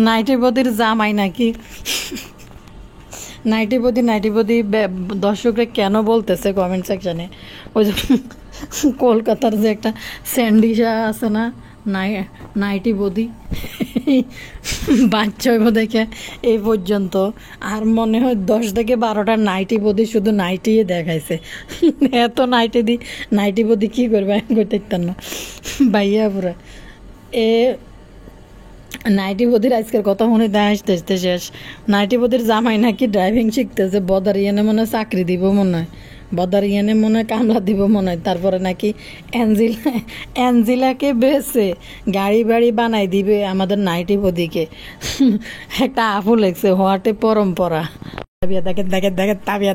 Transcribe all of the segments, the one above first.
Nightie বদির জামাই নাকি nightie বদি দর্শকরা কেন বলতেছে কমেন্ট সেকশানে, ওই যে কলকাতার যে একটা স্যান্ডিশা আছে না, নাইটি বদি বাচ্চা হইব দেখে এই পর্যন্ত আর মনে হয় 10 থেকে 12টা নাইটি বদি শুধু নাইটিয়ে দেখাইছে। এত নাইটি বদি কী করবে আমি করতে পারতাম না ভাইয়া পুরা। এ নাইটি বদির আজকের কথা মনে দেয় আসতে শেষ। নাইটি বদির জামাই নাকি ড্রাইভিং শিখতেছে, বদারিয়ানে মনে হয় চাকরি দিব মনে হয়, বদারিয়ানে মনে হয় কামলা দিব মনে হয়। তারপরে নাকি অ্যাঞ্জিলাকে বেছে গাড়ি বাড়ি বানাই দিবে আমাদের নাইটি বদিকে। একটা আপু লেগছে হওয়াটে পরম্পরা।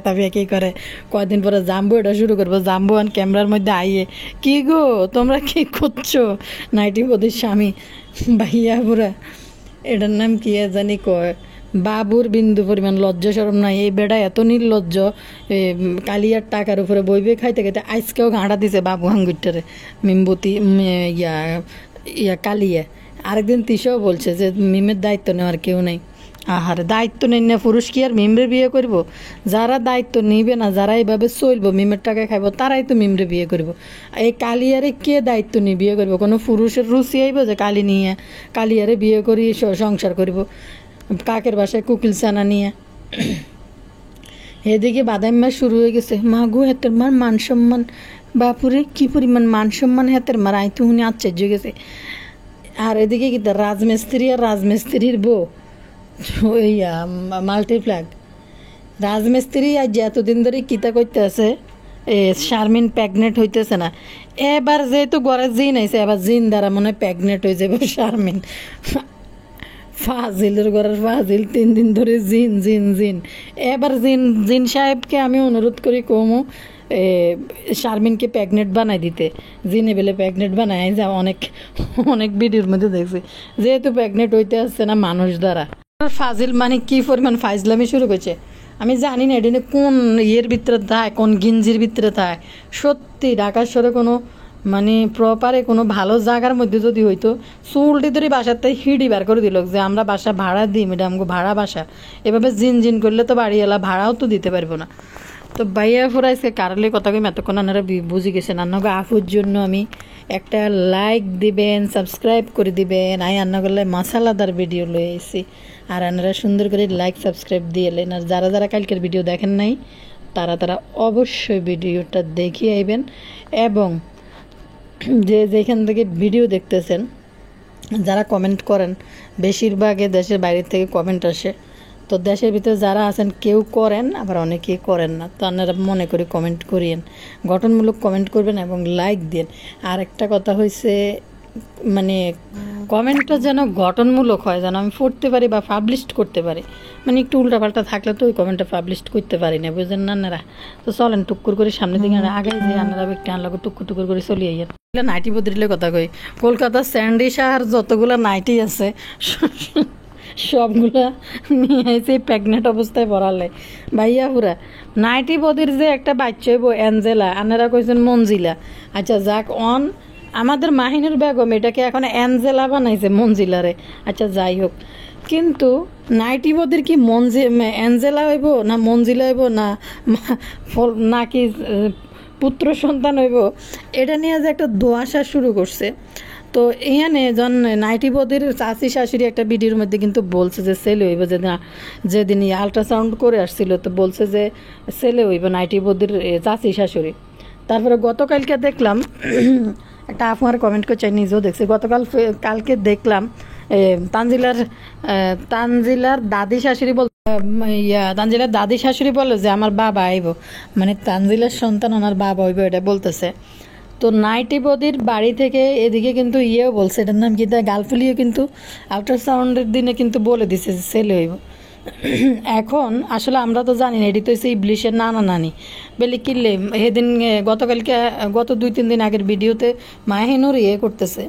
তাবিয়া কি করে, কয়দিন পরে জাম্বু এটা শুরু করবো, জাম্বু আন ক্যামেরার মধ্যে আইয়ে কি গো তোমরা কি করছো, নাইটি বদির স্বামী ভাইয়া পুরা। এটার নাম কি জানি কয়, বাবুর বিন্দু পরিমাণ লজ্জা শরম নাই। এই বেড়া এত নির্লজ্জ, কালিয়ার টাকার উপরে বইবে খাইতে খাইতে আজকেও ঘাঁটা দিছে বাবু হাঙ্গুরটারে, মিমবতী কালিয়া। আরেকদিন তিশাও বলছে যে মিমের দায়িত্ব নেওয়ার কেউ নেই। আহারে দায়িত্ব নেই না পুরুষ কি আর মিমরে বিয়ে করব? যারা দায়িত্ব নিবে না, যারা এইভাবে চলবো, মিমের টাকা খাইব, তারাই তো মিমরে বিয়ে করব। এই কালিয়ারে কে দায়িত্ব নিয়ে বিয়ে করব? কোনো পুরুষের রুচি আইব যে কালিয়ারে বিয়ে করি সংসার করব? কাকের বাসায় কুকিল চানা নিয়ে এদিকে বাদাম শুরু হয়ে গেছে। মা গো হেতের মার মান সম্মান, বাপুরে কি পরিমাণ মান সম্মান হেতের মার, আই তো উনি আশ্চর্য গেছে। আর এদিকে কি রাজমিস্ত্রি আর রাজমিস্ত্রির বউ ওই মাল্টিপ্লাগ রাজমিস্ত্রি আজ এতদিন ধরে কিতা করতে আছে, শারমিন প্রেগনেন্ট হইতেছে না। এবার যেহেতু ঘরে জিন আইছে, এবার জিন দ্বারা মনে হয় প্রেগনেন্ট হয়ে যাবে শারমিন। ফাজিলের ঘরের ফাজিল 3 দিন ধরে জিন জিন জিন। এবার জিন সাহেবকে আমি অনুরোধ করি কমু শারমিনকে প্রেগনেন্ট বানাই দিতে। জিনে বেলে প্রেগনেন্ট বানাই যা অনেক ভিডিওর মধ্যে দেখছি, যেহেতু প্রেগনেন্ট হইতে আসছে না মানুষ দ্বারা। ফাজিল মানে কি পরিমাণ ফাইজলামি শুরু করছে আমি জানি না। এটা কোন ইয়ের ভিতরে থাকে, কোন গিঞ্জির ভিতরে থাকে। সত্যি ঢাকার শহরে কোনো মানে প্রপারে কোনো ভালো জায়গার মধ্যে যদি হইতো, চুলটি ধরে বাসার থেকে হিডি বার করে দিল যে আমরা বাসা ভাড়া দিই, ম্যাডাম ভাড়া বাসা। এভাবে জিন করলে তো বাড়ি এলা ভাড়াও তো দিতে পারবো না। তো ভাইয়া ফুরাইছে কারলে কথা কই এতক্ষণ আপনারা বুঝে গেছেন। আন্নাকে আফুর জন্য আমি একটা লাইক দিবেন, সাবস্ক্রাইব করে দিবেন। আন্না করলে মশালাদার ভিডিও লয়ে এসেছি, আর আপনারা সুন্দর করে লাইক সাবস্ক্রাইব দিয়ে এলেন। আর যারা কালকের ভিডিও দেখেন নাই তারা অবশ্যই ভিডিওটা দেখিয়ে আইবেন। এবং যেখান থেকে ভিডিও দেখতেছেন, যারা কমেন্ট করেন, বেশিরভাগে দেশের বাইরে থেকে কমেন্ট আসে। তো দেশের ভিতরে যারা আছেন কেউ করেন, আবার অনেকেই করেন না। তো আপনারা মনে করে কমেন্ট করিয়েন, গঠনমূলক কমেন্ট করবেন এবং লাইক দেন। আর একটা কথা হয়েছে, মানে কমেন্টটা যেন গঠনমূলক হয়, যেন আমি পড়তে পারি বা পাবলিশ করতে পারি। মানে একটু উল্টাপাল্টা থাকলে তো ওই কমেন্টটা পাবলিশ করতে পারি না, বুঝলেন না আপনারা? তো চলেন টুকুর করে সামনের দিকে আগে যে আপনারা একটু আনলাম টুকুর করে চলে আইয়েন। নাইটি বদলে কথা কই, কলকাতার স্যান্ডিশার যতগুলো নাইটি আছে সবগুলা নিয়ে এসে প্রেগনেন্ট অবস্থায় পড়ালে ভাইয়া পুরা। নাইটি বদির যে একটা বাচ্চা হইব অ্যাঞ্জেলা, আপনারা কইছেন মঞ্জিলা। আচ্ছা যাক, আমাদের মাহিনুর বেগম এটাকে এখন অ্যাঞ্জেলা বানাইছে মঞ্জিলারে। আচ্ছা যাই হোক, কিন্তু নাইটি বদির কি অ্যাঞ্জেলা হইব না মঞ্জিলা হইব নাকি পুত্র সন্তান হইব, এটা নিয়ে যে একটা দোয়াশা শুরু করছে। তো এখানে জন নাইটি বদির চাচি শাশুড়ি একটা ভিডিওর মধ্যে কিন্তু বলছে যে ছেলে হইব, যেদিন আল্ট্রাসাউন্ড করে আসছিল তো বলছে যে ছেলে হইব নাইটি বদির চাচি শাশুড়ি। তারপরে গতকালকে দেখলাম একটা আপনার কমেন্ট করছে, নিজেও দেখছি। কালকে দেখলাম তানজিলার দাদি শাশুড়ি তানজিলার দাদি শাশুড়ি বলে যে আমার বাবা আইব, মানে তানজিলার সন্তান ওনার বাবা হইব, এটা বলতেছে। তো নাইটি বদির বাড়ি থেকে এদিকে কিন্তু ইয়েও বলছে, এটার নাম কি গালফুলিও কিন্তু আল্ট্রাসাউন্ডের দিনে কিন্তু বলে দিছে যে ছেলে হইব। এখন আসলে আমরা তো জানি না, এটি তো হচ্ছে ইবলিশের নানি বেলি কিনলে। সেদিন গত 2-3 দিন আগের ভিডিওতে মাহিনুর করতেছে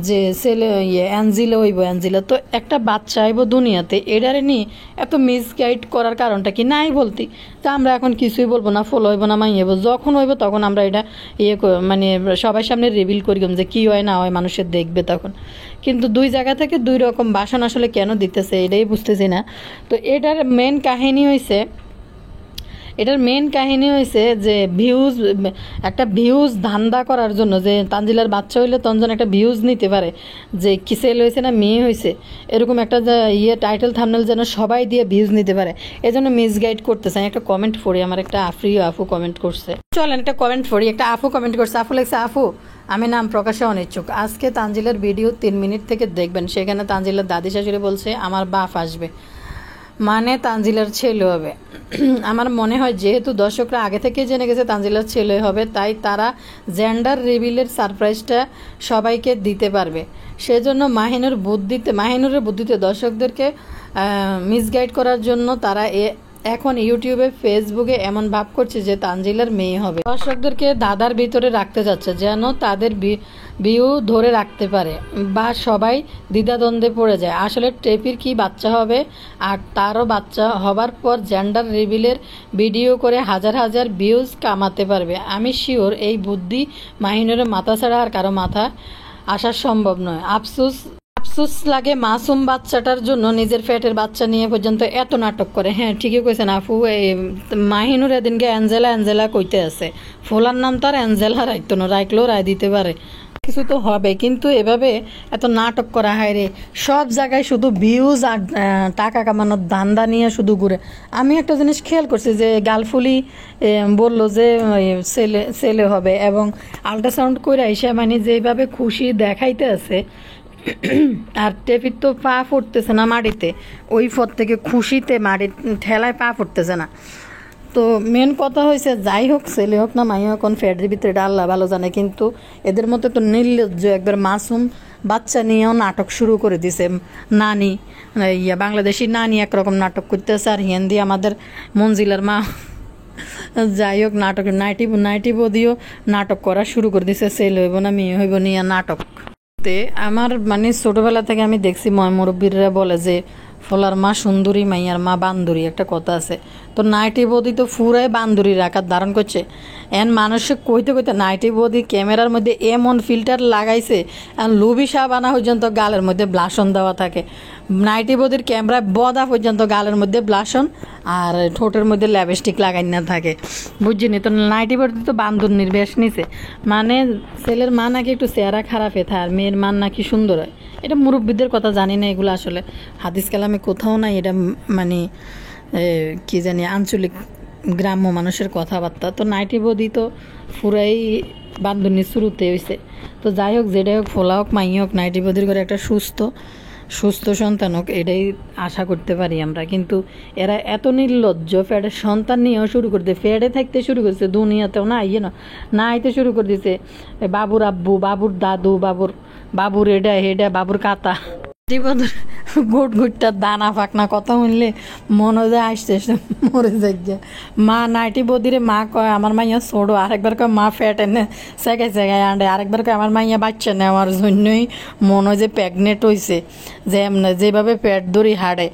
যে ছেলে অ্যাঞ্জিলা হইব অ্যাঞ্জিলা, তো একটা বাচ্চা আইব দুনিয়াতে, এটারে নিয়ে এত মিসগাইড করার কারণটা কি? নাই বলতি তো আমরা এখন কিছুই বলবো না, ফলো হইব না, মাইব যখন হইব তখন আমরা এটা মানে সবার সামনে রিভিল করি যে কি হয় না হয় মানুষের দেখবে তখন। কিন্তু দুই জায়গা থেকে দুই রকম ভাষণ আসলে কেন দিতেছে এটাই বুঝতেছি না। তো এটার মেন কাহিনী হয়েছে যে ভিউজ, একটা ভিউজ ধান্দা করার জন্য, যে তানজিলার বাচ্চা হইলে তখন একটা ভিউজ নিতে পারে যে কি ছেলে হয়েছে না মেয়ে হয়েছে, এরকম একটা টাইটেল থাম্বনেল যেন সবাই দিয়ে ভিউজ নিতে পারে, এজন্য মিসগাইড করতেছে। একটা কমেন্ট পড়ি, আমার একটা আপু কমেন্ট করছে, চলেন একটা কমেন্ট পড়ি। একটা আপু কমেন্ট করছে, আপু লেখছে, আপু আমি নাম প্রকাশে অনিচ্ছুক, আজকে তানজিলার ভিডিও 3 মিনিট থেকে দেখবেন, সেখানে তানজিলার দাদি শাশুড়ি বলছে আমার বাপ আসবে, মানে তানজিলার ছেলে হবে। আমার মনে হয় যেহেতু দর্শকরা আগে থেকে জেনে গেছে তানজিলার ছেলে হবে, তাই তারা জেন্ডার রিভিলের সারপ্রাইজটা সবাইকে দিতে পারবে, সেজন্য মাহিনুরের বুদ্ধিতে দর্শকদেরকে মিসগাইড করার জন্য তারা এখন ইউটিউবে ফেসবুকে এমন ভাব করছে যে তানজিলার মেয়ে হবে, দর্শকদেরকে দাদার ভিতরে রাখতে যাচ্ছে যেন তাদের ভিউ ধরে রাখতে পারে বা সবাই দ্বিধাদ্বন্দ্বে পড়ে যায়। আসলে টেপির কি বাচ্চা হবে আর তারও বাচ্চা হবার পর জেন্ডার রিভিলের ভিডিও করে হাজার হাজার ভিউজ কামাতে পারবে। আমি শিওর এই বুদ্ধি মাহিনুরের মাথা ছাড়া আর কারো মাথা আসা সম্ভব নয়। আফসোস লাগে মাসুম বাচ্চাটার জন্য নিজের পেটের বাচ্চা নিয়ে পর্যন্ত এত নাটক করে। হ্যাঁ ঠিকই কইছেন আপু, এই মাহিনুর এদিনকে অ্যাঞ্জেলা কইতে আছে, ফোলার নাম তার অ্যাঞ্জেলা রাখতো না, রাখলেও রায় দিতে পারে, কিছু তো হবে, কিন্তু এভাবে এত নাটক করা হয় রে, সব জায়গায় শুধু ভিউজ আর টাকা কামানোর ধান্দা নিয়ে শুধু ঘুরে। আমি একটা জিনিস খেয়াল করছি যে গালফুলি বলল যে ছেলে হবে এবং আল্ট্রাসাউন্ড করে এসে মানে যেভাবে খুশি দেখাইতে আছে, আর টেপির তো পা ফুটতেছে না মাটিতে, ওই পর থেকে খুশিতে মাটির ঠেলায় পা ফুটতেছে না। তো মেন কথা হয়েছে যাই হোক ছেলে হোক না মাই হোক, ফ্যাডের ভিতরে এটা আল্লাহ ভালো জানে, কিন্তু এদের মতো তো নির্লজ্জ একবার মাসুম বাচ্চা নিয়েও নাটক শুরু করে দিছে। নানি বাংলাদেশি নানি একরকম নাটক করতেছে, আর হিন্দি আমাদের মঞ্জিলার মা যাই হোক নাটক নাইটি বদিও নাটক করা শুরু করে দিছে, ছেলে হইব না মেয়ে হইব নিয়ে নাটক। আমার মানে ছোটবেলা থেকে আমি দেখছি মুরব্বীরা বলে যে ফলার মা সুন্দরী মাইয়ার মা বান্দুরি, একটা কথা আছে। তো নাইটি বদি তো ফুরাই বান্দুরির আকার ধারণ করছে। মানুষে কইতে নাইটি বদি ক্যামেরার মধ্যে এমন ফিল্টার লাগাইছে, লুবি সাবানা পর্যন্ত গালের মধ্যে ব্লাশন দেওয়া থাকে, নাইটি বদির ক্যামেরায় বদা পর্যন্ত গালের মধ্যে ব্লাশন আর ঠোঁটের মধ্যে লিপস্টিক লাগাই না থাকে, বুঝছিনি? তো নাইটি বদি তো বান্দুর বেশ নিছে, মানে ছেলের মা নাকি একটু চেহারা খারাপ থাকে আর মেয়ের মান নাকি সুন্দর হয়। এটা মুরব্বীদের কথা জানি না, এগুলো আসলে হাদিস কালামে কোথাও নাই, এটা মানে কি জানি আঞ্চলিক গ্রাম্য মানুষের কথাবার্তা। তো নাইটি বদি তো পুরাই বান্ধবী শুরুতে হয়েছে। তো যাই হোক যেটাই হোক, ফোলা হোক মাই হোক, নাইটি বদির করে একটা সুস্থ সন্তান হোক, এটাই আশা করতে পারি আমরা। কিন্তু এরা এত নির্লজ্জ, ফ্যাডের সন্তান নিয়েও শুরু করতে, ফ্যাডে থাকতে শুরু করছে, দুনিয়াতেও না না আইতে শুরু করে দিছে, বাবুর আব্বু, বাবুর দাদু, বাবুর হেডা বাবুর কাতা, গুটটার দানা ফাঁকনা কথা শুনলে মনে যায় আসতে মরে যাই। মা নাইটি বদিরে মা কয় আমার মাইয়া ছোড়ো, আরেকবার কয় মা ফ্যাট এনে সেগায় আনডে, আরেকবার কয় আমার মাইয়া বাচ্চা নেওয়ার জন্যই মনে হয় যে প্রেগনেন্ট হয়েছে, যে যেভাবে পেট ধরি হাড়ে।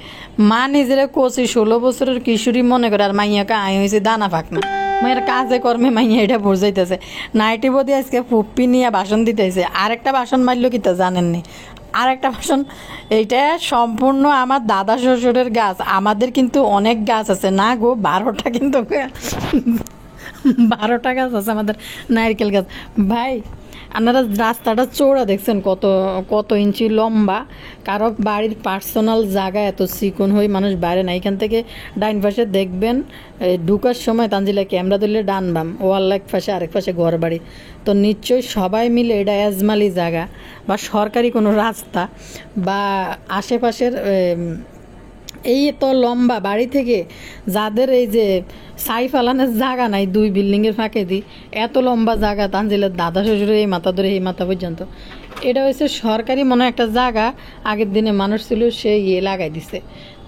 মা নিজেরা 25-16 বছরের কিশোরী মনে করে, আর মাইয়াকে আয় হয়েছে দানা ফাঁকনা। মায়ের কাজে কর্মে মাইয়া এটা বুঝাইতেছে। নাইটি বদি আজকে ফুপ্পি নিয়ে বাসন দিতেছে, আরেকটা বাসন মারলো কি তা জানেননি, আরেকটা বাসন, এইটা সম্পূর্ণ আমার দাদা শ্বশুরের গাছ, আমাদের কিন্তু অনেক গাছ আছে না গো, 12টা কিন্তু 12টা গাছ আছে আমাদের নারকেল গাছ। ভাই আপনারা রাস্তাটা চৌড়া দেখছেন, কত ইঞ্চি লম্বা, কারো বাড়ির পার্সোনাল জায়গা এত চিকন হয়ে মানুষ বাইরে না। এখান থেকে ডাইন পাশে দেখবেন ঢুকার সময় তানজিলা ক্যামেরা ধরলে ডান বাম ওয়াল এক পাশে, আরেক পাশে ঘর বাড়ি। তো নিশ্চয়ই সবাই মিলে এটা এজমালি জায়গা বা সরকারি কোনো রাস্তা বা আশেপাশের এই তো লম্বা বাড়ি থেকে যাদের এই যে সাই ফালানোর জায়গা নাই, 2 বিল্ডিংয়ের ফাঁকে দিই এত লম্বা জায়গা, তানজিলের দাদা শ্বশুরের এই মাথা ধরে এই মাথা পর্যন্ত, এটা হচ্ছে সরকারি মনে একটা জায়গা, আগের দিনে মানুষ ছিল সে লাগাই দিছে।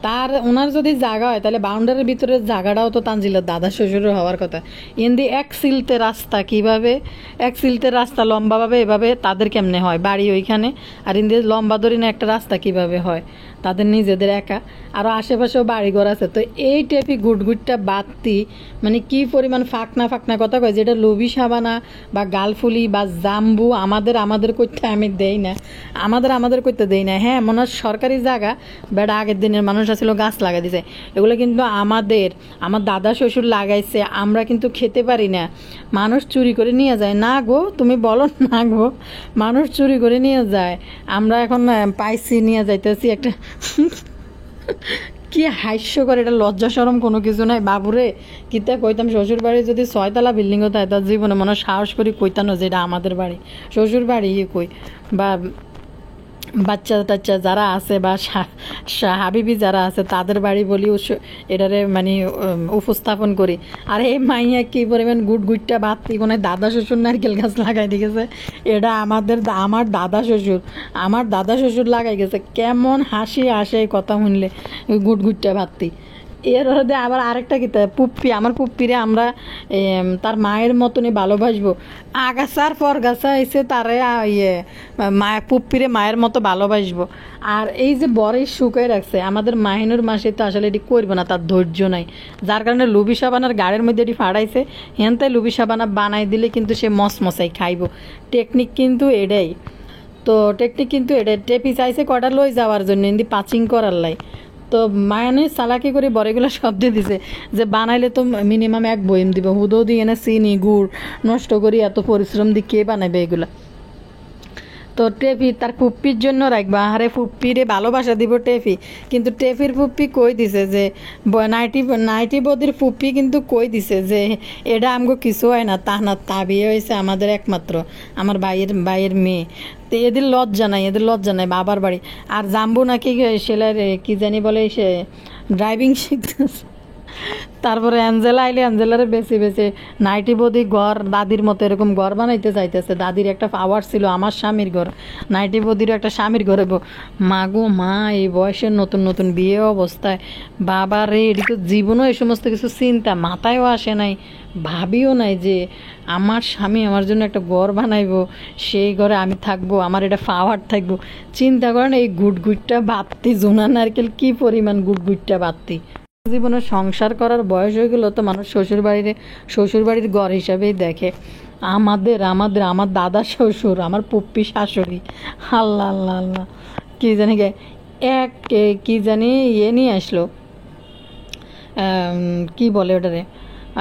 তার ওনার যদি জায়গা হয় তাহলে বাউন্ডারির ভিতরে জায়গাটাও তো তানজিলের দাদা শ্বশুরের হওয়ার কথা। এমনি এক সিলতে রাস্তা কিভাবে, এক সিলতে রাস্তা লম্বাভাবে এভাবে তাদের কেমনে হয় বাড়ি ওইখানে, আর এমনি লম্বা ধরে না একটা রাস্তা কিভাবে হয় তাদের নিজেদের একা, আরও আশেপাশেও বাড়িঘর আছে। তো এই টেপি গুটগুটটা বাড়তি মানে কি পরিমাণ ফাঁকনা ফাঁকনা কথা কয়, যেটা লবি সাবানা বা গালফুলি বা জাম্বু আমাদের করতে আমি দেই না, আমাদের করতে দেই না। হ্যাঁ মনে হয় সরকারি জায়গা, বেড়া আগের দিনের মানুষ আসলে গাছ লাগাই দিছে, এগুলো কিন্তু আমার দাদা শ্বশুর লাগাইছে, আমরা কিন্তু খেতে পারি না। মানুষ চুরি করে নিয়ে যায় না গো, তুমি বলো না গো, মানুষ চুরি করে নিয়ে যায়। আমরা এখন পাইছি নিয়ে যাইতেছি একটা কি হাস্যকর, এটা লজ্জা সরম কোনো কিছু নাই বাবুরে। কিতা কইতাম শ্বশুর বাড়ি যদি 6 তলা বিল্ডিং হতো তার জীবনে মনে হয় সাহস করি কইতানো যে এটা আমাদের বাড়ি, শ্বশুর বাড়ি কই। বা বাচ্চা টাচ্চা যারা আছে বা হাবিবি যারা আছে তাদের বাড়ি বলি এটারে মানে উপস্থাপন করি। আর এই মাইয়া কি পরিমাণ গুটটা বাতি কোনো দাদা শ্বশুর নারকেল গাছ লাগাই দিয়েছে, এটা আমার দাদা শ্বশুর লাগাই গেছে। কেমন হাসি আসে এই কথা শুনলে, গুটটা বাতি। এর হতে আবার আরেকটা কি পুপ্পি, আমার পুপ্পিরে আমরা তার মায়ের মতনই ভালোবাসবো। আগাছার পরগাছা এসে তারে পুপ্পিরে মায়ের মতো ভালোবাসবো। আর এই যে বরের শুকাই রাখছে আমাদের মাহিনুর মাসে, তো আসলে এটি করবো না, তার ধৈর্য নাই, যার কারণে লুবি সাবানার গাড়ির মধ্যে এটি ফাড়াইছে। হেনতাই লুবি সাবানা বানাই দিলে কিন্তু সে মশাই খাইব। টেকনিক কিন্তু এটাই, টেপি চাইছে কটা লই যাওয়ার জন্য, এমনি পাচিং করার লাই। তো মায়ানে চালাকি করে বড়গুলো শব্দ দিছে যে বানাইলে তো মিনিমাম 1 বয়ম দিব, হুদো দিয়ে এনে চিনি গুড় নষ্ট করি, এত পরিশ্রম দিয়ে কে বানাবে এগুলা। তো টেপি তার ফুপ্পির জন্য রাখবা, আরে ফুপ্পিরে ভালোবাসা দিব টেপি, কিন্তু টেপির ফুপ্পি কই দিছে যে নাইটি বদির ফুপ্পি কিন্তু কই দিছে যে এটা আমগো কিছু হয় না, তা না, তা বিয়ে হয়েছে আমাদের একমাত্র আমার ভাইয়ের মেয়ে। তো এদের লজ্জা নাই বাবার বাড়ি। আর জাম্বু নাকি সেলার কি জানি বলে সে ড্রাইভিং শিখতেছে। তারপরে অ্যাঞ্জেলা আইলে অ্যাঞ্জেলারে বেছে নাইটি বদি ঘর দাদির মতো এরকম ঘর বানাইতে চাইতেছে। দাদির একটা পাওয়ার ছিল আমার স্বামীর ঘর, নাইটি বদিরও একটা স্বামীর ঘরে মা গো মা, এই বয়সের নতুন বিয়ে অবস্থায় বাবা রে, এটি তো জীবনও এই সমস্ত কিছু চিন্তা মাথায়ও আসে নাই, ভাবিও নাই যে আমার স্বামী আমার জন্য একটা ঘর বানাইবো, সেই ঘরে আমি থাকবো, আমার এটা পাওয়ার থাকবো। চিন্তা করেন এই গুটটা বাত্তি, জোনা নারকেল কি পরিমাণ গুটটা বাত্তি। জীবনে সংসার করার বয়স হয়ে গেল তো মানুষ শ্বশুরবাড়ির ঘর হিসাবেই দেখে। আমার দাদা শ্বশুর, আমার পুপ্পি শাশুড়ি, আল্লাহ আল্লাহ আল্লাহ কি জানি কি জানি নিয়ে আসলো, কি বলে ওটারে,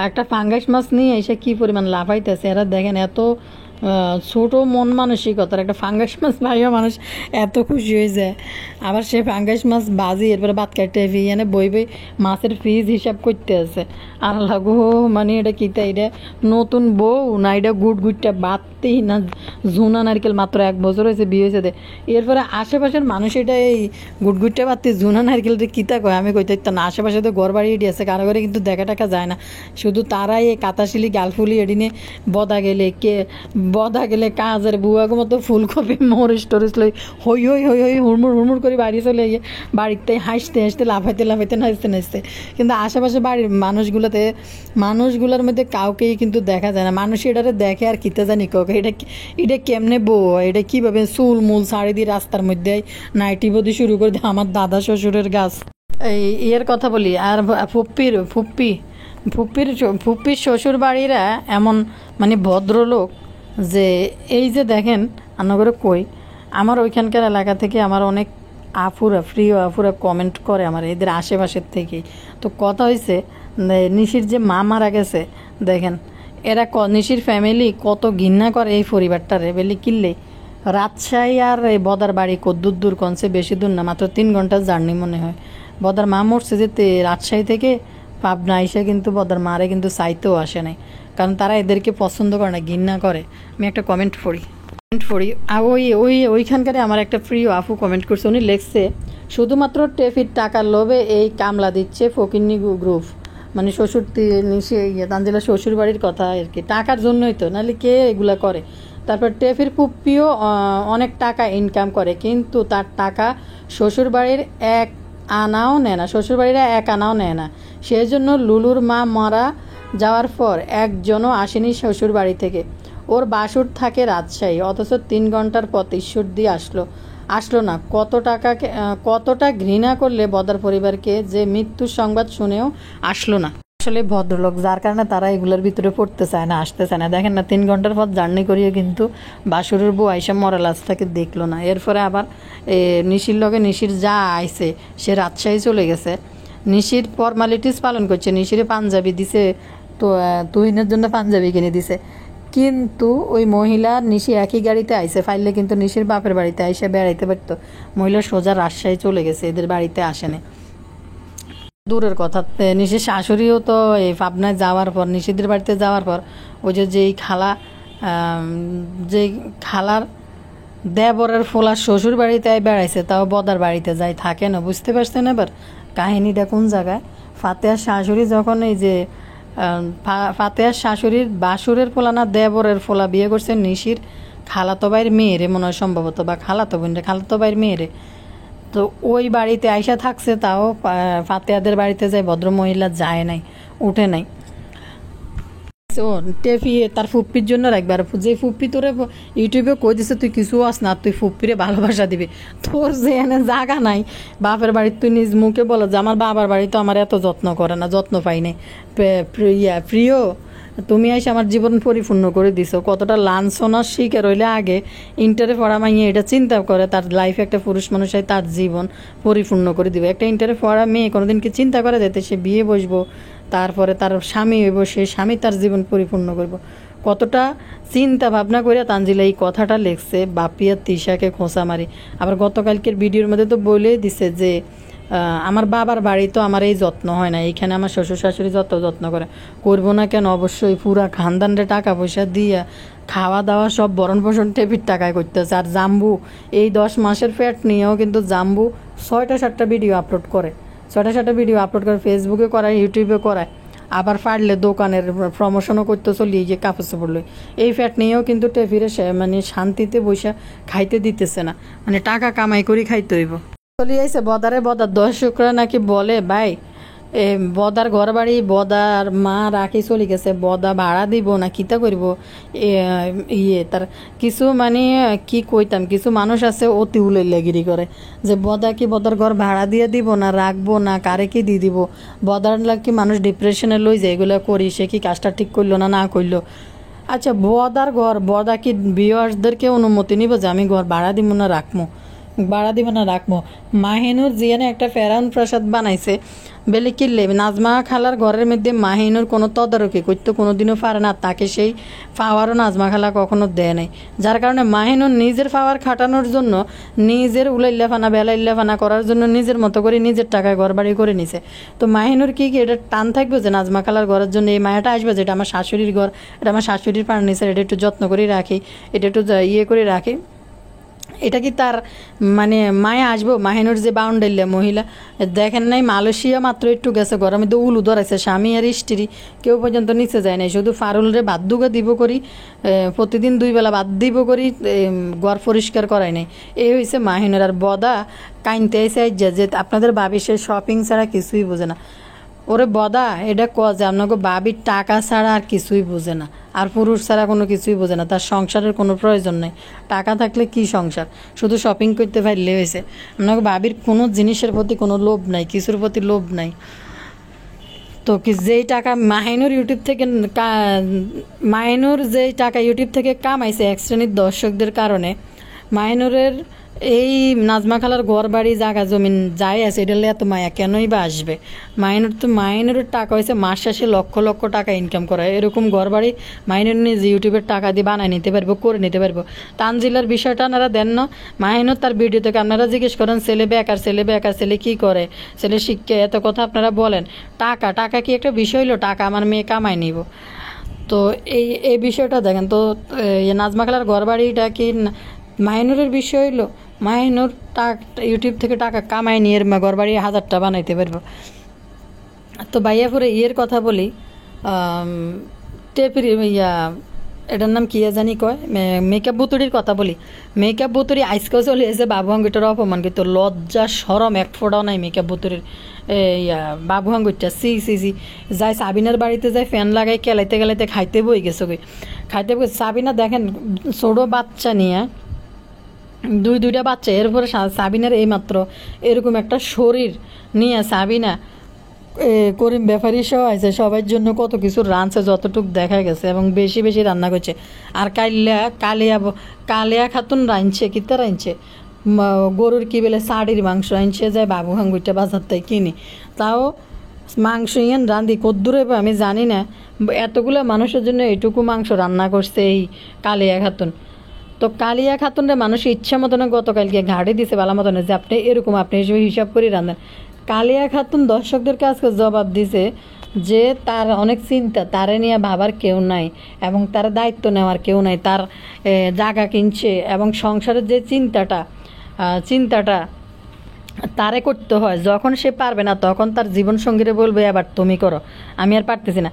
একটা ফাঙ্গাস মাছ নিয়ে এসে কি পরিমাণ লাফাইতেছে। এরা দেখেন এত ছোট মন মানসিকতার একটা ফাঙ্গাস মাছ ভাইও মানুষ এত খুশি হয়ে যায়। আবার সে ফাঙ্গাস মাছ বাজি এরপরে ভাত কাটতে এনে বই মাছের ফ্রিজ হিসাব করতে আছে। আর লাগো মানে এটা কিতা, এটা নতুন বউ না এটা গুটটা বাদতি না ঝুনা নারকেল, মাত্র 1 বছর হয়েছে বিয়ে হয়েছে। এরপরে আশেপাশের মানুষ এটা এই গুটটা বাদতি ঝুনা নারকেলটা কিতা কয় আমি কইতে না। আশেপাশে তো ঘর বাড়ি এটি আছে, কারো ঘরে কিন্তু দেখা টাকা যায় না, শুধু তারাই এই কাতাশিলি গালফুলি এডিনে বদা গেলে কাজের বুয়াগো মতো ফুলকপি মরিচ টরিচ লই হই হুড়মুড় করে বাড়ি চলে গিয়ে বাড়িতে হাসতে লাফাইতে নাচতে। কিন্তু আশেপাশে বাড়ির মানুষগুলোর মধ্যে কাউকেই কিন্তু দেখা যায় না। মানুষ এটারে দেখে আর কিতে জানি কাউকে এটা কেমনে বউ, এটা কীভাবে চুল মূল শাড়ি দিয়ে রাস্তার মধ্যে নাইটি বদি শুরু করে দেয় আমার দাদা শ্বশুরের গাছ। এর কথা বলি। আর ফুপ্পির শ্বশুর বাড়িরা এমন মানে ভদ্রলোক যে এই যে দেখেন আন্নগরে কই আমার ওইখানকার এলাকা থেকে আমার অনেক প্রিয় আফুরা কমেন্ট করে আমার এদের আশেপাশের থেকেই। তো কথা হয়েছে নিশির যে মা মারা গেছে, দেখেন এরা নিশির ফ্যামিলি কত ঘৃণা করে এই পরিবারটারে বেলি কিনলে। রাজশাহী আর এই বদার বাড়ি কদ্দুর দূর কনসে, বেশি দূর না, মাত্র 3 ঘন্টার জার্নি মনে হয়। বদার মা মরছে যেতে রাজশাহী থেকে পাবনা এসে, কিন্তু বদার মারে কিন্তু চাইতেও আসে নাই, কারণ তারা এদেরকে পছন্দ করে না, ঘৃণা করে। আমি একটা কমেন্ট পড়ি ওইখানকারে আমার একটা প্রিয় আফু কমেন্ট করছে, উনি লিখছে শুধুমাত্র টেফির টাকার লোভে এই কামলা দিচ্ছে ফকিন্নি গ্রুপ, মানে তানজিলা শ্বশুর বাড়ির কথা আর কি, টাকার জন্যই তো, নাহলে কে এগুলা করে। তারপর টেফির পুপ্পিও অনেক টাকা ইনকাম করে, কিন্তু তার টাকা শ্বশুর বাড়ির আনাও নেয় না, শ্বশুরবাড়িরা এক আনাও নেয় না। সেই জন্য লুলুর মা মারা যাওয়ার পর একজনও আসেনি শ্বশুর বাড়ি থেকে। ওর বাসুর থাকে রাজশাহী, অথচ 3 ঘন্টার পথ ঈশ্বর দিয়ে আসলো না। কতটা ঘৃণা করলে বদার পরিবারকে, যে মৃত্যুর সংবাদ শুনেও আসলো না। আসলে ভদ্রলোক, যার কারণে তারা এগুলোর ভিতরে পড়তে চায় না, আসতে চায় না। দেখেন না, 3 ঘন্টার পথ জার্নি করিয়ে কিন্তু বাসুরের বউ আইসা মরা লাশটাকে দেখলো না। এরপরে আবার নিশির লগে নিশির যা আইছে, সে রাজশাহী চলে গেছে। নিশির ফর্মালিটিস পালন করছে, নিশিরে পাঞ্জাবি দিছে, তো তুহিনের জন্য পাঞ্জাবি কিনে দিছে। কিন্তু ওই মহিলা নিশি একই গাড়িতে আইসে, ফাইলে কিন্তু নিশির বাপের বাড়িতে আইসে বেড়াইতে পারতো। মহিলা সোজা রাজশাহী চলে গেছে, এদের বাড়িতে আসেনি। দূরের কথা, নিশির শাশুড়িও তো এই পাবনায় যাওয়ার পর, নিশিদের বাড়িতে যাওয়ার পর, ওই যেই যেই খালার দেবরের ফোলার শ্বশুর বাড়িতে বেড়াইছে, তাও বদার বাড়িতে যায়, থাকে না। বুঝতে পারছেন এবার কাহিনীটা কোন জায়গায়? ফাতেহার শাশুড়ি যখন এই যে ফাতেহার শাশুড়ির বাসুরের ফোলা না দেবরের ফোলা বিয়ে করছে নিশির খালাতো ভাইয়ের মেয়েরে, মনে হয় সম্ভবত, বা খালাতো বোনরে, খালাতো ভাইয়ের মেয়েরে। তো ওই বাড়িতে আইসা থাকছে, তাও ফাতেহাদের বাড়িতে যায় ভদ্রমহিলা যায় নাই, উঠে নাই। ও টেফি তার ফুপ্পির জন্য রাখবে। আর যে ফুপ্পি তোরে ইউটিউবে কই দিছে তুই কিছু আস না, তুই ফুপ্পিরে ভালোবাসা দিবি, তোর যে এনে জায়গা নাই বাপের বাড়ির, তুই নিজ মুখে বলো যে আমার বাবার বাড়ি তো আমার এত যত্ন করে না, যত্ন পাই নাই। প্রিয়, তুমি এসে আমার জীবন পরিপূর্ণ করে দিছো। কতটা লাঞ্ছনার শিকার হইলে আগে ইন্টারে পড়া মাইয়ে এটা চিন্তা করে তার লাইফে একটা পুরুষ মানুষ হয় তার জীবন পরিপূর্ণ করে দিবে। একটা ইন্টারে পড়া মেয়ে কোনোদিন কি চিন্তা করে যেতে সে বিয়ে বসবো, তারপরে তার স্বামী হইব, সে স্বামী তার জীবন পরিপূর্ণ করব। কতটা চিন্তা ভাবনা করে তানজিলা এই কথাটা লেখছে, বাপিয়া তিশাকে খোঁচা মারি। আবার গতকালকের ভিডিওর মধ্যে তো বলেই দিছে যে আমার বাবার বাড়ি তো আমার এই যত্ন হয় না, এইখানে আমার শ্বশুর শাশুড়ি যত যত্ন করবো না কেন? অবশ্যই পুরা খানদানরে টাকা পয়সা দিয়া খাওয়া দাওয়া সব ভরণ পোষণ টেপির টাকায় করতেছে। আর জাম্বু এই 10 মাসের ফ্যাট নিয়েও কিন্তু জাম্বু 6টা-7টা ভিডিও আপলোড করে, 6টা-7টা ভিডিও আপলোড করে, ফেসবুকে করায়, ইউটিউবে করায়, আবার পারলে দোকানের প্রমোশনও করতে চলি, এই যে কাপড় চোপড়। এই ফ্যাট নিয়েও কিন্তু টেফিরে মানে শান্তিতে বসে খাইতে দিতেছে না, মানে টাকা কামাই করে খাইতে হইব। চলি আইসে বদার দর্শকরা নাকি বলে ভাই বদার ঘর বাড়ি বদার মা রাখি চলে গেছে, বদা ভাড়া দিব না কিতা করব। তার কিছু মানে কি কইতাম, কিছু মানুষ আছে অতি উলেগিরি করে যে বদা কি বদার ঘর ভাড়া দিয়ে দিব না, রাখবো না, কারে কি দিয়ে দিব। বদার কি মানুষ ডিপ্রেশনে লই যায়, এগুলো করি, সে কি কাজটা ঠিক করলো না করলো। আচ্ছা, বদার ঘর, বদা কি ভিউয়ার্সদেরকে অনুমতি নিব যে আমি ঘর ভাড়া দিব না রাখবো? মাহিনুর জিয়ানে একটা ফেরাউন প্রসাদ বানাইছে বেলে কিনলে নাজমা খালার ঘরের মধ্যে মাহিনুর কোনো তদারকি করতে কোনোদিনও পারে না, তাকে সেই পাওয়ারও নাজমা খালা কখনো দেয় নাই। যার কারণে মাহিনুর নিজের পাওয়ার খাটানোর জন্য, নিজের উলাইল্লাফানা বেলাইল্লাফানা করার জন্য নিজের মতো করে নিজের টাকায় ঘর বাড়ি করে নিছে। তো মাহিনুর কি এটা টান থাকবে যে নাজমা খালার ঘরের জন্য এই মায়াটা আসবে, যেটা আমার শাশুড়ির ঘর, এটা আমার শাশুড়ির ফার্নিচার, এটা একটু যত্ন করে রাখি, এটা একটু করে রাখি, এটা কি তার মানে মায়া আসবো? মাহিনুর যে বাউন্ডারিয়া মহিলা, দেখেন নাই মালয়েশিয়া মাত্র একটু গেছে, ঘরের মধ্যে উলু ধরাইছে, স্বামী আর স্ত্রী কেউ পর্যন্ত নিচে যায় নাই, শুধু ফারুলরে বাদ দুগা দিব করি, প্রতিদিন 2 বেলা বাদ দিব করি, ঘর পরিষ্কার করাই নাই। এই হয়েছে মাহিনুর। আর বদা কাইনতে আইসে যে আপনাদের ভাবি সে শপিং ছাড়া কিছুই বোঝে না। ওরে বদা, এটা যে আপনাকে বাবির টাকা ছাড়া আর কিছুই বোঝে না, আর পুরুষ ছাড়া কোনো কিছুই বোঝে না, তার সংসারের কোনো প্রয়োজন নেই। টাকা থাকলে কি সংসার, শুধু শপিং করতে পারলে হয়েছে। আপনাকে বাবির কোনো জিনিসের প্রতি কোনো লোভ নাই, কিছুর প্রতি লোভ নাই। তো যেই টাকা মাহিনুর যেই টাকা ইউটিউব থেকে কামাইছে এক শ্রেণীর দর্শকদের কারণে, মাহিনুরের এই নাজমা খালার ঘর বাড়ি জায়গা জমিন যাই আছে, এটা এত মায়া কেনই বা আসবে? মাহিনুরের টাকা হয়েছে মাস শেষে লক্ষ লক্ষ টাকা ইনকাম করা, এরকম ঘর বাড়ি মাহিনুর নিজে ইউটিউবের টাকা দিয়ে বানায় নিতে পারবো, করে নিতে পারবো। তানজিলার বিষয়টা আপনারা দেন না, মাহিনুর তার ভিডিও থেকে আপনারা জিজ্ঞেস করেন ছেলে বেকার, ছেলে কি করে, ছেলে শিক্ষা, এত কথা আপনারা বলেন। টাকা কি একটা বিষয় হলো? টাকা আমার মেয়ে কামাই নিব। তো এই বিষয়টা দেখেন তো, নাজমা খালার ঘর বাড়িটা কি মাহিনুরের বিষয় হইলো? মাহিনুর ইউটিউব থেকে টাকা কামাই নিয়ে ঘর বাড়ি 1000টা বানাইতে পারবো। তো ভাইয়াপুরে কথা বলি, এটার নাম কি জানি কয়, মেকআপ বুতুড়ির কথা বলি। মেকআপ বুতুড়ি আজকেও চলে এসে বাবু আঙ্গুরটার অপমান কিন্তু লজ্জা সরম এক ফোটাও নাই মেকআপ বুতুড়ির। বাবু আঙ্গুরটা সি সি সি যায় সাবিনার বাড়িতে যায় ফ্যান লাগাই কেলাইতে গেলাইতে খাইতে বই গেছে গই, খাইতে বই। সাবিনা দেখেন ছোটো বাচ্চা নিয়ে, দুইটা বাচ্চা, এরপরে সাবিনার এইমাত্র এরকম একটা শরীর নিয়ে সাবিনা করিম ব্যাপারী সহ আছে, সবার জন্য কত কিছু রাঁধছে যতটুক দেখা গেছে, এবং বেশি বেশি রান্না করছে। আর কালিয়া খাতুন রাঁধছে, কিতা রাঁধছে, গরুর কি বলে শাড়ির মাংস রাঁধছে, যায় বাবু হাঙ্গুইটা বাজার থেকে কিনি। তাও মাংস ইয়ান রাঁধি কদ্দূরে আমি জানি না, এতগুলো মানুষের জন্য এইটুকু মাংস রান্না করছে এই কালিয়া খাতুন। তো কালিয়া খাতুনরা মানুষ ইচ্ছা মতন গতকালকে ঘাড়ে দিছে বালা মতন যে আপনি এরকম আপনি হিসাব করে রান্নেন। কালিয়া খাতুন দর্শকদেরকে আজকে জবাব দিছে যে তার অনেক চিন্তা, তারে নিয়ে ভাবার কেউ নাই এবং তার দায়িত্ব নেওয়ার কেউ নাই। তার জায়গা কিনছে এবং সংসারের যে চিন্তাটা তারে করতে হয়। যখন সে পারবে না তখন তার জীবনসঙ্গীরে বলবে এবার তুমি করো, আমি আর পারতেছি না।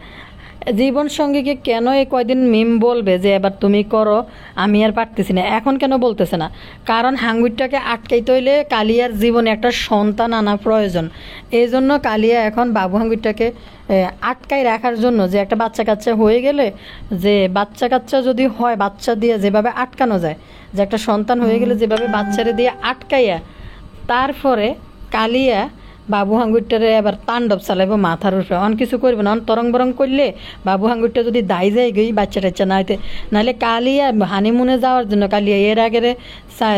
জীবনসঙ্গীকে কেন এই কয়দিন মিম বলবে যে এবার তুমি করো, আমি আর পারতেছি না, এখন কেন বলতেছে না? কারণ হাঙ্গুরটাকে আটকাইতে হইলে কালিয়ার জীবনে একটা সন্তান আনা প্রয়োজন। এই জন্য কালিয়া এখন বাবু হাঙ্গুরটাকে আটকাই রাখার জন্য, যে একটা বাচ্চা কাচ্চা হয়ে গেলে, যে বাচ্চা কাচ্চা যদি হয় বাচ্চা দিয়ে যেভাবে আটকানো যায়, যে একটা সন্তান হয়ে গেলে যেভাবে বাচ্চারে দিয়ে আটকাইয়া তারপরে কালিয়া বাবু হাঙ্গুরটারে এবার তাণ্ডব চালাইব মাথার উপরে। অন কিছু করবে না, অন তরং বরং করলে বাবু হাঙ্গুরটা যদি দায় যায় গই বাচ্চা টাচ্চা নাইতে, নাহলে কালিয়া হানিমুনে যাওয়ার জন্য কালিয়া এর আগের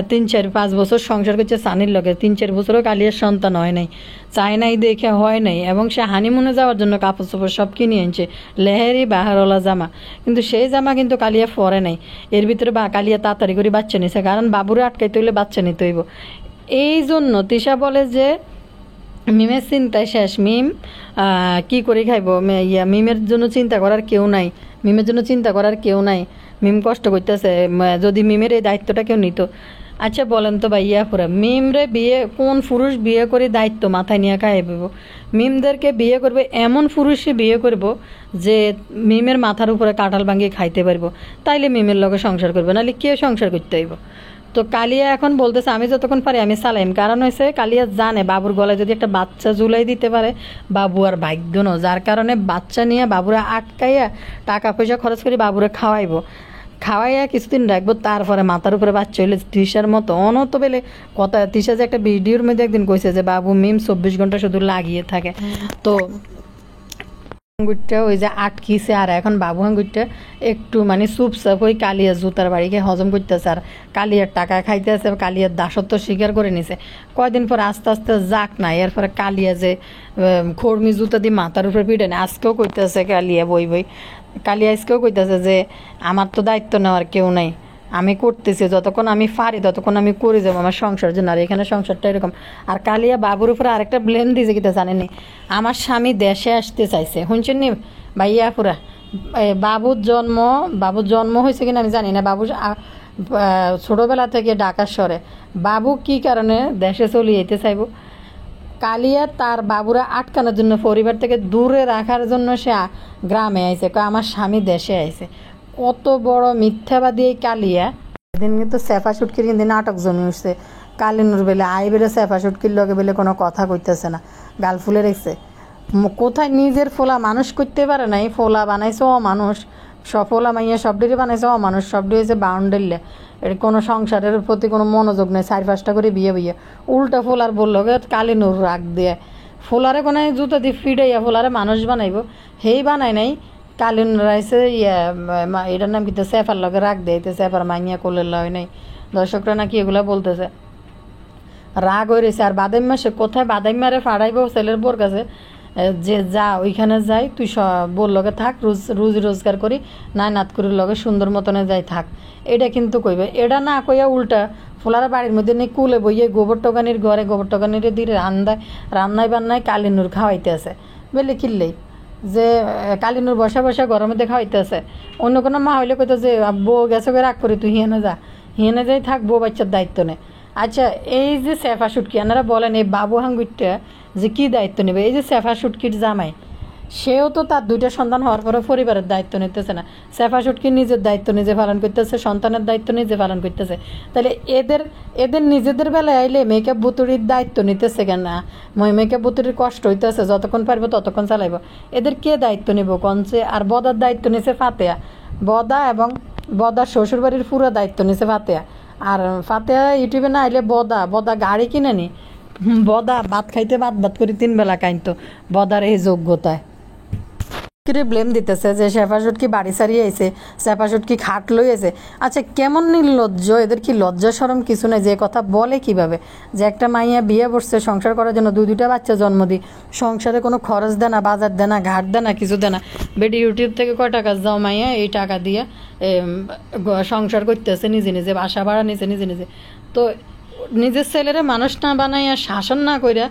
3-4-5 বছর সংসার করছে সানির লগে, 3-4 বছরও কালিয়ার সন্তান হয় নাই, চায় নাই দেখে হয় নাই, এবং সে হানিমুনে যাওয়ার জন্য কাপড় চোপড় সব কিনে আনছে, লেহেরি বাহারওয়ালা জামা, কিন্তু সেই জামা কিন্তু কালিয়া পরে নাই। এর ভিতরে কালিয়া তাড়াতাড়ি করে বাচ্চা নিছে, কারণ বাবুরে আটকাইতে হইলে বাচ্চা নিতে হইব। এই জন্য তিশা বলে যে মিমের চিন্তায় শেষ, মিম কি করে খাইব, মিমের জন্য চিন্তা করার কেউ নাই, মিমের জন্য চিন্তা করার কেউ নাই, মিম কষ্ট করতেছে, যদি মিমের এই দায়িত্বটা কেউ নিত। আচ্ছা বলেন তো ভাই ইয়াপুরা, মিমরে বিয়ে কোন পুরুষ বিয়ে করে দায়িত্ব মাথায় নিয়ে খাইব? মিমদেরকে বিয়ে করবে এমন পুরুষই বিয়ে করব যে মিমের মাথার উপরে কাঁঠাল ভাঙিয়ে খাইতে পারবো, তাইলে মিমের লগে সংসার করবে, নাহলে কে সংসার করতে হইব? তো কালিয়া এখন বলতেছে আমি যতক্ষণ পারি আমি চালাইম, কারণ হয়েছে কালিয়া জানে বাবুর গলায় যদি একটা বাচ্চা ঝুলাই দিতে পারে বাবু আর ভাগ্য ন, যার কারণে বাচ্চা নিয়ে বাবুরা আটকাইয়া টাকা পয়সা খরচ করে বাবুরে খাওয়াইয়া কিছুদিন রাখবো, তারপরে মাথার উপরে বাচ্চা হইলে তৃষার মতো অনত বেলে কথা। তৃষা যে একটা ভিডিওর মধ্যে একদিন কইছে যে বাবু মিম 24 ঘন্টা শুধু লাগিয়ে থাকে। তো হাঙ্গুরটা ওই যে আটকিছে, আর এখন বাবু হাঙ্গুরটা একটু মানে চুপচাপ ওই কালিয়ার জুতার বাড়িকে হজম করতেছে, আর কালিয়ার টাকা খাইতেছে, কালিয়ার দাসত্ব স্বীকার করে নিছে। কয়দিন পর আস্তে আস্তে যাক না, এরপরে কালিয়া যে খড়মি জুতা দিয়ে মাথার উপরে পিটে না, আজকেও কইতেছে কালিয়া বই কালিয়া আজকেও কইতেছে যে আমার তো দায়িত্ব নেওয়ার কেউ নাই, আমি করতেছি, যতক্ষণ আমি পারি ততক্ষণ আমি করে যাবো আমার সংসার জন্য। আর এখানে সংসারটা এরকম। আর কালিয়া বাবুর উপরে আরেকটা ব্লেম দিয়েছে, কিতা জানেনি, আমার স্বামী দেশে আসতে চাইছে, শুনছেন নি ভাইয়া পুরা? বাবুর জন্ম হয়েছে কিনা আমি জানি না, বাবু ছোটোবেলা থেকে ঢাকার শহরে, বাবু কি কারণে দেশে চলে যেতে চাইব? কালিয়া তার বাবুরা আটকানোর জন্য, পরিবার থেকে দূরে রাখার জন্য সে গ্রামে আইছে, আমার স্বামী দেশে আইছে। কত বড় মিথ্যাবাদী এই কালিয়া। এদিন কিন্তু সেফা সুটকির কিন্তু নাটক জমে উঠছে, কালিনুর বেলে আই বেলে সেফা সুটকির লগে বেলে কোনো কথা কইতেছে না, গাল ফুলে রেখছে। কোথায় নিজের ফোলা মানুষ করতে পারে নাই, ফোলা বানাইছে ও মানুষ, ফোলা মাইয়া সবডিরে বানাইছে ও মানুষ, সবডি হয়েছে বাউন্ডারিলে, এর কোনো সংসারের প্রতি কোনো মনোযোগ নেই, 4-5টা করে বিয়ে উল্টা ফোলার বললো কালিনুর রাগ দিয়ে ফোলারে কোনো জুতো দিয়ে ফিডাইয়া ফোলারে মানুষ বানাইব, হেই বানাই নাই। কালিনুর আইসে এটার নাম কিন্তু সেফার লগে রাগ দেয়, সেফার মাইয়া কোলের লয় নাই। দর্শকরা নাকি এগুলা বলতেছে, রাগ হয়ে রয়েছে। আর বাদাম মাসে কোথায় বাদাম মারে ফাড়াইব ছেলের বোর কাছে, যে যা ওইখানে যাই, তুই বোর লগে থাক, রুজি রোজগার করি, নাই নাতকুরির লগে সুন্দর মতনে যাই থাক, এটা কিন্তু কইবে। এটা না কইয়া উল্টা ফোলারা বাড়ির মধ্যে নেই কুলে বইয়ে গোবর টকানির ঘরে গোবর টকানির দিয়ে রান্নায় বান্নায় কালিনুর খাওয়াইতে আছে বেলে কিনলেই, যে কালিনুর বসা বসা ঘরের মধ্যে খাওয়াইতে আছে। অন্য কোনো মা হইলে কইতো যে বউ গেছে রাগ করি, তুই হিয়ানে যা, হিয়ানে যাই থাক, বউ বাচ্চার দায়িত্ব নে। আচ্ছা এই যে সেফা সুটকি, আপনারা বলেন এই বাবু হাঙ্গুরটা যে কী দায়িত্ব নেবে? এই যে সেফা সুটকির জামাই, সেও তো তার দুইটা সন্তান হওয়ার পরে পরিবারের দায়িত্ব নিতেছে না, সেফা সুটকি নিজের দায়িত্ব নিজে পালন করতেছে, সন্তানের দায়িত্ব নিজে পালন করতেছে। তাহলে এদের এদের নিজেদের বেলায় আইলে মেকআপ বুতুরির দায়িত্ব নিতেছে কেন না? মেকআপ বুতুরির কষ্ট হইতেছে, যতক্ষণ পারবো ততক্ষণ চালাইব। এদের কে দায়িত্ব নিব কনছে? আর বদার দায়িত্ব নিছে ফাতেয়া, বদা এবং বদার শ্বশুরবাড়ির পুরো দায়িত্ব নিছে ফাতেয়া। আর ফাতেয়া ইউটিউবে না আইলে বদা বদা গাড়ি কিনে নি, বদা ভাত খাইতে ভাত ভাত করে 3 বেলা কাইতো বদার এই যোগ্যতায়। কিরে ব্লেম দিতেছে যে শেফা সুটকি বাড়ি সারিয়ে আইছে, শেফা সুটকি খাট লই আছে। আচ্ছা কেমন নির্লজ্জ এদের, কি লজ্জা শরম কিছু নাই? যে কথা বলে কিভাবে যে একটা মাইয়া বিয়ে বসছে সংসার করার জন্য, 2-2টা বাচ্চা জন্ম দি, সংসারে কোনো খরচ দেয় না, বাজার দেয় না, ঘাট দেয় না, কিছু দেয় না। বেডি ইউটিউব থেকে কয় টাকা যাও মাইয়া, এই টাকা দিয়ে সংসার করতেছে নিজে নিজে, বাসা ভাড়া নিচে নিজে নিজে। তো নিজের ছেলেরা মানুষ না বানাইয়া, শাসন না কইরা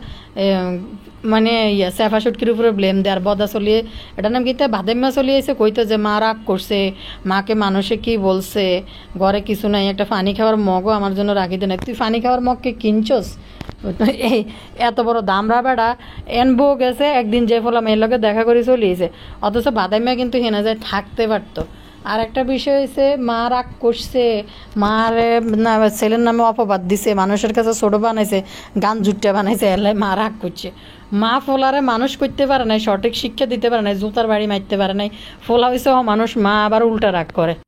মানে সেফা সুটকির উপরে ব্লেম দেয়। আর বদা চলিয়ে, এটার নাম কিতা বাদেম্মা চলিয়েছে, কইতো যে মা রাগ করছে, মাকে মানুষে কি বলছে, ঘরে কিছু নাই, একটা পানি খাওয়ার মগও আমার জন্য রাখি দে না। তুই পানি খাওয়ার মগকে কিনছস? এই এত বড় দামরা বেড়া এন বউ গেছে একদিন, যে ফলা মেয়ের লোকে দেখা করে চলিয়েছে, অথচ বাদাম্মা কিন্তু হেনা যায় থাকতে পারতো। আর একটা বিষয় হয়েছে, মা রাগ করছে, মার না ছেলের নামে অপবাদ দিছে, মানুষের কাছে ছোট বানাইছে, গান জুটটা বানাইছে, এলাই মা রাগ করছে। মা ফোলারে মানুষ করতে পারে নাই, সঠিক শিক্ষা দিতে পারে নাই, জুতার বাড়ি মারতে পারে নাই, ফোলা হয়েছে মানুষ, মা আবার উল্টা রাগ করে।